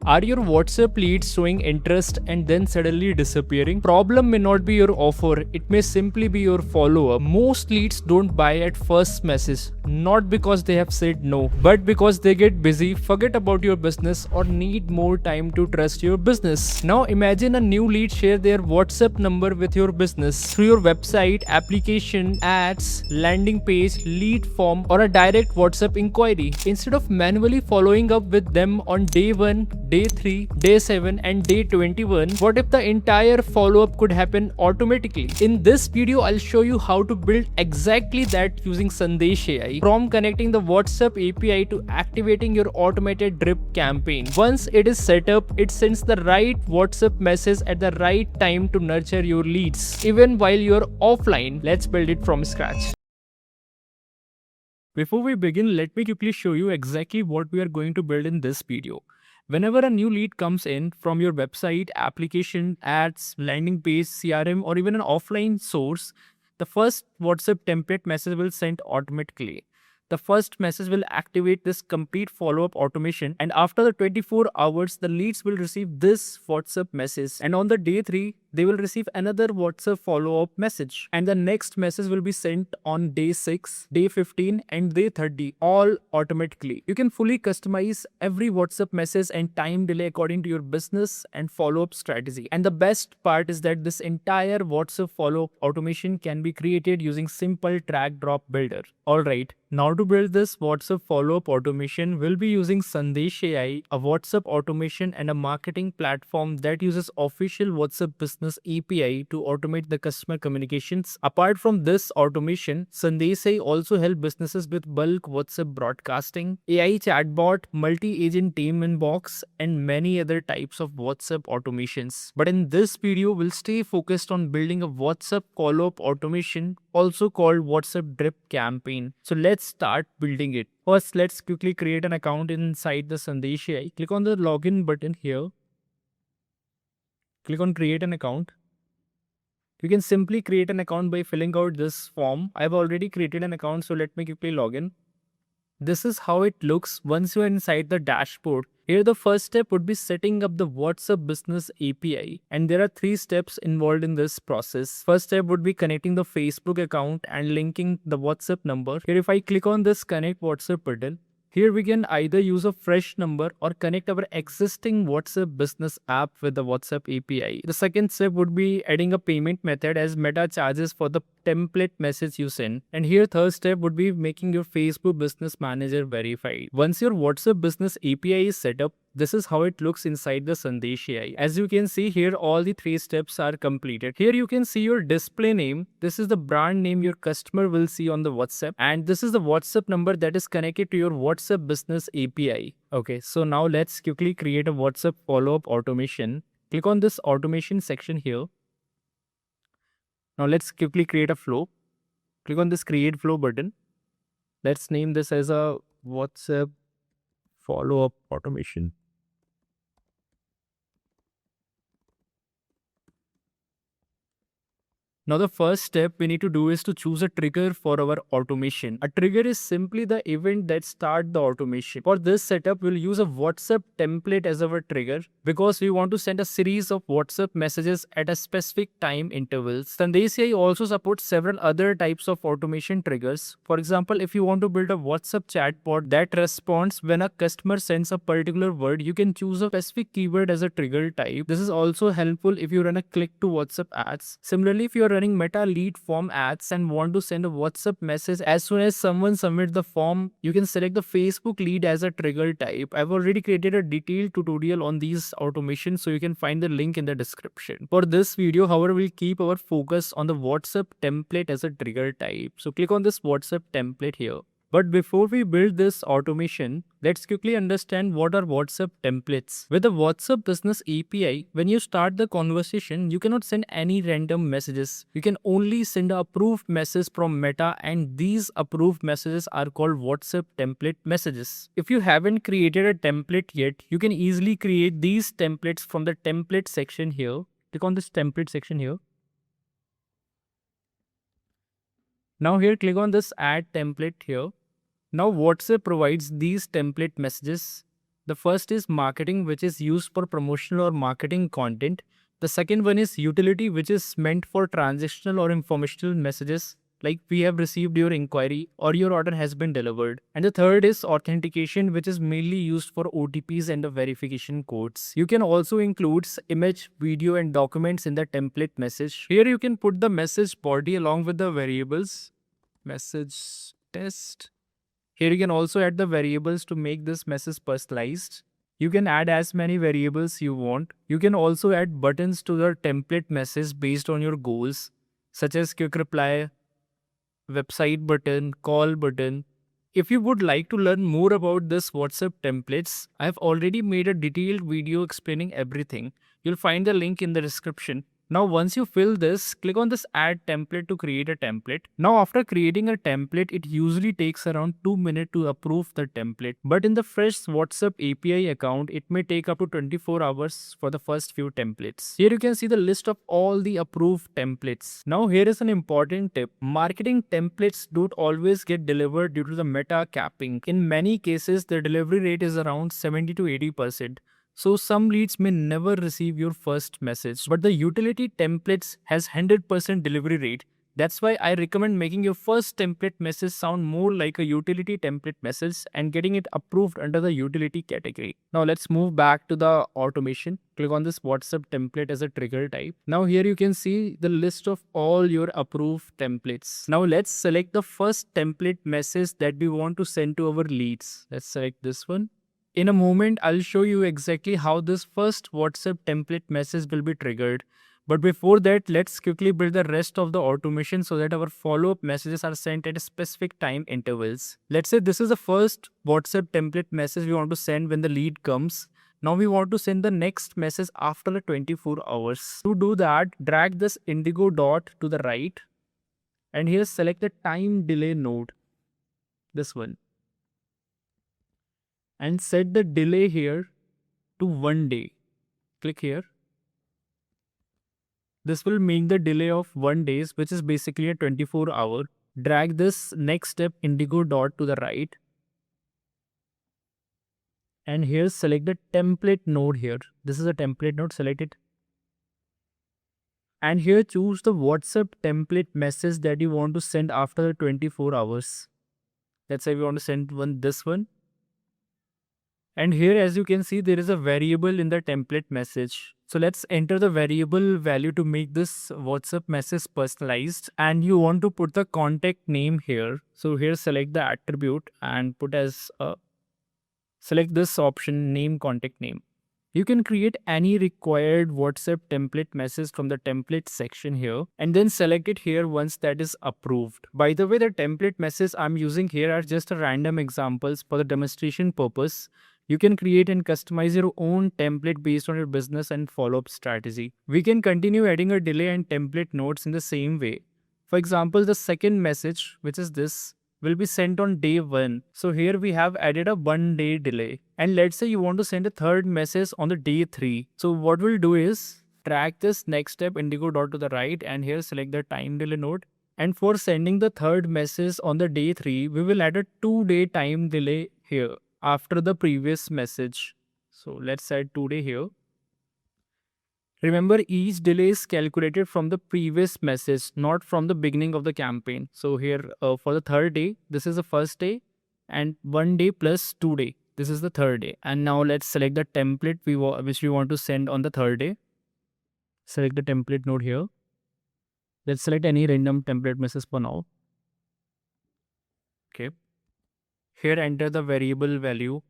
Are your WhatsApp leads showing interest and then suddenly disappearing? Problem may not be your offer, it may simply be your follow-up. Most leads don't buy at first message, not because they have said no, but because they get busy, forget about your business, or need more time to trust your business. Now imagine a new lead share their WhatsApp number with your business through your website, application, ads, landing page, lead form, or a direct WhatsApp inquiry. Instead of manually following up with them on day 1, day 3, day 7 and day 21, what if the entire follow-up could happen automatically? In this video, I'll show you how to build exactly that using SandeshAI, from connecting the WhatsApp API to activating your automated drip campaign. Once it is set up, it sends the right WhatsApp message at the right time to nurture your leads, even while you're offline. Let's build it from scratch. Before we begin, let me quickly show you exactly what we are going to build in this video. Whenever a new lead comes in from your website, application, ads, landing page, CRM, or even an offline source, the first WhatsApp template message will send automatically. The first message will activate this complete follow-up automation, and after the 24 hours, the leads will receive this WhatsApp message, and on the day 3, they will receive another WhatsApp follow-up message, and the next message will be sent on day 6, day 15 and day 30, all automatically. You can fully customize every WhatsApp message and time delay according to your business and follow-up strategy. And the best part is that this entire WhatsApp follow-up automation can be created using simple drag drop builder. Alright, now to build this WhatsApp follow-up automation, we'll be using SandeshAI, a WhatsApp automation and a marketing platform that uses official WhatsApp business API to automate the customer communications. Apart from this automation, SandeshAI also helps businesses with bulk WhatsApp broadcasting, AI chatbot, multi-agent team inbox, and many other types of WhatsApp automations. But in this video, we'll stay focused on building a WhatsApp follow-up automation, also called WhatsApp drip campaign. So let's start building it. First, let's quickly create an account inside the SandeshAI. Click on the login button here. Click on create an account. You can simply create an account by filling out this form. I've already created an account, so let me quickly log in. This is how it looks once you are inside the dashboard. Here the first step would be setting up the WhatsApp Business API, and there are 3 steps involved in this process. First step would be connecting the Facebook account and linking the WhatsApp number. Here if I click on this connect WhatsApp button, here we can either use a fresh number or connect our existing WhatsApp business app with the WhatsApp API. The second step would be adding a payment method, as Meta charges for the template message you send. And here third step would be making your Facebook Business Manager verified. Once your WhatsApp Business API is set up, this is how it looks inside the SandeshAI. As you can see here, all the 3 steps are completed. Here you can see your display name. This is the brand name your customer will see on the WhatsApp. And this is the WhatsApp number that is connected to your WhatsApp Business API. Okay, so now let's quickly create a WhatsApp follow-up automation. Click on this automation section here. Now let's quickly create a flow. Click on this create flow button. Let's name this as a WhatsApp follow-up automation. Now the first step we need to do is to choose a trigger for our automation. A trigger is simply the event that starts the automation. For this setup, we'll use a WhatsApp template as our trigger because we want to send a series of WhatsApp messages at a specific time intervals. SandeshAI also supports several other types of automation triggers. For example, if you want to build a WhatsApp chatbot that responds when a customer sends a particular word, you can choose a specific keyword as a trigger type. This is also helpful if you run a click to WhatsApp ads. Similarly, if you are running Meta lead form ads and want to send a WhatsApp message as soon as someone submits the form, you can select the Facebook lead as a trigger type. I've already created a detailed tutorial on these automations, so you can find the link in the description. For this video, however, we'll keep our focus on the WhatsApp template as a trigger type. So click on this WhatsApp template here. But before we build this automation, let's quickly understand what are WhatsApp templates. With the WhatsApp Business API, when you start the conversation, you cannot send any random messages. You can only send an approved message from Meta, and these approved messages are called WhatsApp template messages. If you haven't created a template yet, you can easily create these templates from the template section here. Click on this template section here. Now here click on this add template here. Now WhatsApp provides these template messages The first is marketing, which is used for promotional or marketing content. The second one is utility, which is meant for transactional or informational messages like we have received your inquiry or your order has been delivered. And the third is authentication, which is mainly used for OTPs and the verification codes. You can also include image, video and documents in the template message. Here you can put the message body along with the variables. Message test. Here you can also add the variables to make this message personalized. You can add as many variables you want. You can also add buttons to the template message based on your goals, such as quick reply, website button, call button. If you would like to learn more about this WhatsApp templates, I have already made a detailed video explaining everything. You'll find the link in the description. Now once you fill this, click on this add template to create a template. Now after creating a template, it usually takes around 2 minutes to approve the template. But in the fresh WhatsApp API account, it may take up to 24 hours for the first few templates. Here you can see the list of all the approved templates. Now here is an important tip. Marketing templates don't always get delivered due to the meta capping. In many cases, the delivery rate is around 70 to 80%. So some leads may never receive your first message, but the utility templates has 100% delivery rate. That's why I recommend making your first template message sound more like a utility template message and getting it approved under the utility category. Now let's move back to the automation. Click on this WhatsApp template as a trigger type. Now here you can see the list of all your approved templates. Now let's select the first template message that we want to send to our leads. Let's select this one. In a moment, I'll show you exactly how this first WhatsApp template message will be triggered. But before that, let's quickly build the rest of the automation so that our follow-up messages are sent at specific time intervals. Let's say this is the first WhatsApp template message we want to send when the lead comes. Now we want to send the next message after the 24 hours. To do that, drag this indigo dot to the right and here select the time delay node. This one. And set the delay here to 1 day. Click here. This will make the delay of 1 day, which is basically a 24 hour. Drag this next step indigo dot to the right. And here select the template node here. This is a template node, select it. And here choose the WhatsApp template message that you want to send after the 24 hours. Let's say we want to send this one. And here as you can see there is a variable in the template message. So let's enter the variable value to make this WhatsApp message personalized, and you want to put the contact name here. So here select the attribute and put as select this option, name contact name. You can create any required WhatsApp template message from the template section here and then select it here once that is approved. By the way, the template message I'm using here are just a random examples for the demonstration purpose. You can create and customize your own template based on your business and follow-up strategy. We can continue adding a delay and template nodes in the same way. For example, the second message, which is this, will be sent on day 1. So here we have added a 1 day delay. And let's say you want to send a third message on the day 3. So what we'll do is drag this next step indigo dot to the right and here select the time delay node. And for sending the third message on the day 3, we will add a 2-day time delay here after the previous message. So let's add 2 day here. Remember, each delay is calculated from the previous message, not from the beginning of the campaign. So here for the third day, this is the first day, and 1 day plus 2 day. This is the third day. And now let's select the template which we want to send on the third day. Select the template node here. Let's select any random template message for now. Okay. Here enter the variable value.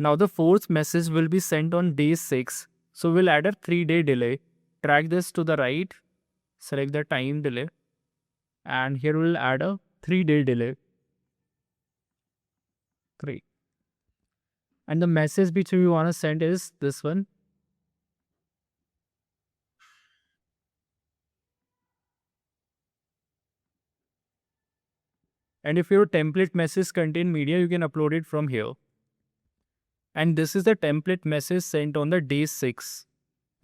Now the fourth message will be sent on day 6. So we'll add a 3-day delay. Drag this to the right, select the time delay, and here we'll add a 3-day delay. 3. And the message which we want to send is this one. And if your template message contain media, you can upload it from here. And this is the template message sent on the day 6.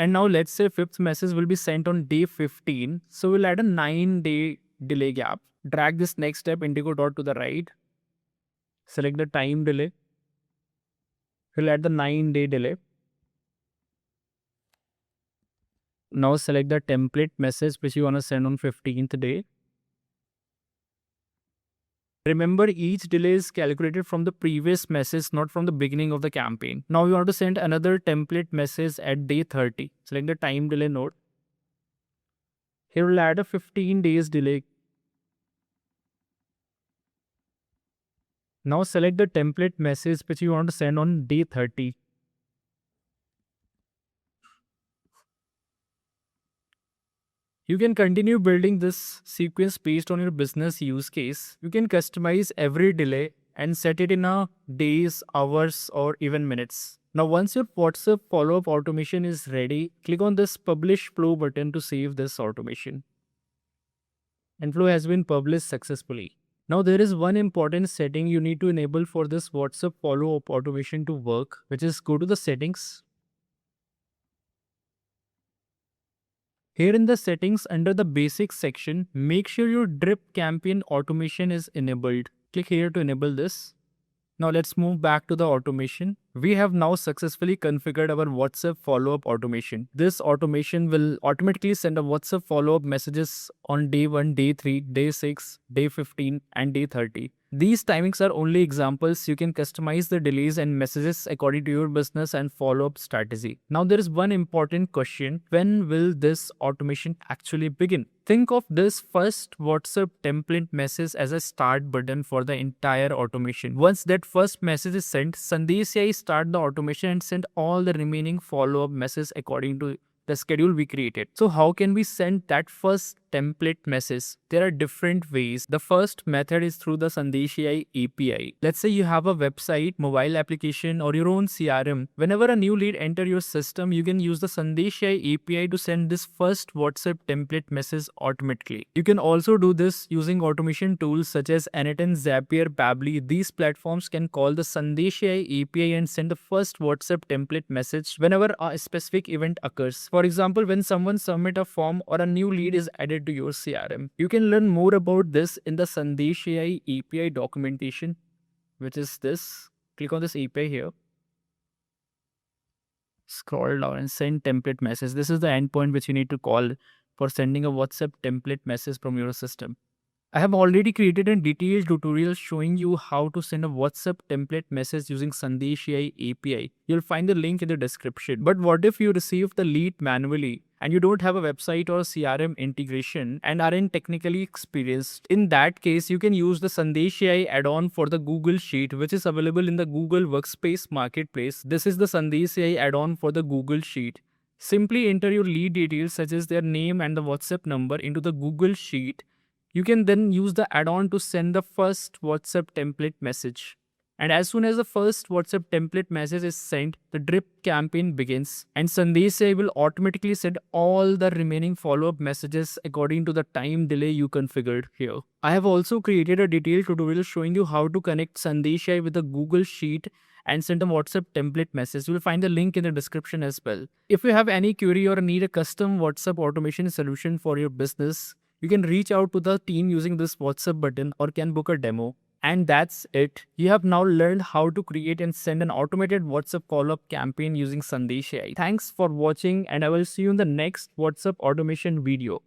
And now let's say fifth message will be sent on day 15. So we'll add a 9-day delay gap. Drag this next step indigo dot to the right. Select the time delay. We'll add the 9-day delay. Now select the template message which you want to send on 15th day. Remember, each delay is calculated from the previous message, not from the beginning of the campaign. Now we want to send another template message at day 30. Select the time delay node. Here we'll add a 15 days delay. Now select the template message which you want to send on day 30. You can continue building this sequence based on your business use case. You can customize every delay and set it in a days, hours, or even minutes. Now, once your WhatsApp follow-up automation is ready, click on this Publish Flow button to save this automation. And flow has been published successfully. Now, there is one important setting you need to enable for this WhatsApp follow-up automation to work, which is go to the settings. Here in the settings under the basics section, make sure your drip campaign automation is enabled. Click here to enable this. Now let's move back to the automation. We have now successfully configured our WhatsApp follow-up automation. This automation will automatically send a WhatsApp follow-up messages on day 1, day 3, day 6, day 15 and day 30. These timings are only examples. You can customize the delays and messages according to your business and follow-up strategy. Now there is one important question. When will this automation actually begin? Think of this first WhatsApp template message as a start button for the entire automation. Once that first message is sent, SandeshAI start the automation and send all the remaining follow-up messages according to the schedule we created. So how can we send that first template message? There are different ways. The first method is through the SandeshAI API. Let's say you have a website, mobile application, or your own CRM. Whenever a new lead enter your system, you can use the SandeshAI API to send this first WhatsApp template message automatically. You can also do this using automation tools such as Anatan, Zapier, Pabbly. These platforms can call the SandeshAI API and send the first WhatsApp template message whenever a specific event occurs. For example, when someone submit a form or a new lead is added to your CRM. You can learn more about this in the SandeshAI API documentation, which is this. Click on this API here. Scroll down and send template message. This is the endpoint which you need to call for sending a WhatsApp template message from your system. I have already created a detailed tutorial showing you how to send a WhatsApp template message using SandeshAI API. You'll find the link in the description. But what if you receive the lead manually and you don't have a website or CRM integration and aren't technically experienced? In that case, you can use the SandeshAI add-on for the Google Sheet, which is available in the Google Workspace Marketplace. This is the SandeshAI add-on for the Google Sheet. Simply enter your lead details such as their name and the WhatsApp number into the Google Sheet. You can then use the add-on to send the first WhatsApp template message. And as soon as the first WhatsApp template message is sent, the drip campaign begins. And SandeshAI will automatically send all the remaining follow-up messages according to the time delay you configured here. I have also created a detailed tutorial showing you how to connect SandeshAI with the Google Sheet and send a WhatsApp template message. You will find the link in the description as well. If you have any query or need a custom WhatsApp automation solution for your business, you can reach out to the team using this WhatsApp button or can book a demo. And that's it. You have now learned how to create and send an automated WhatsApp follow-up campaign using SandeshAI. Thanks for watching and I will see you in the next WhatsApp automation video.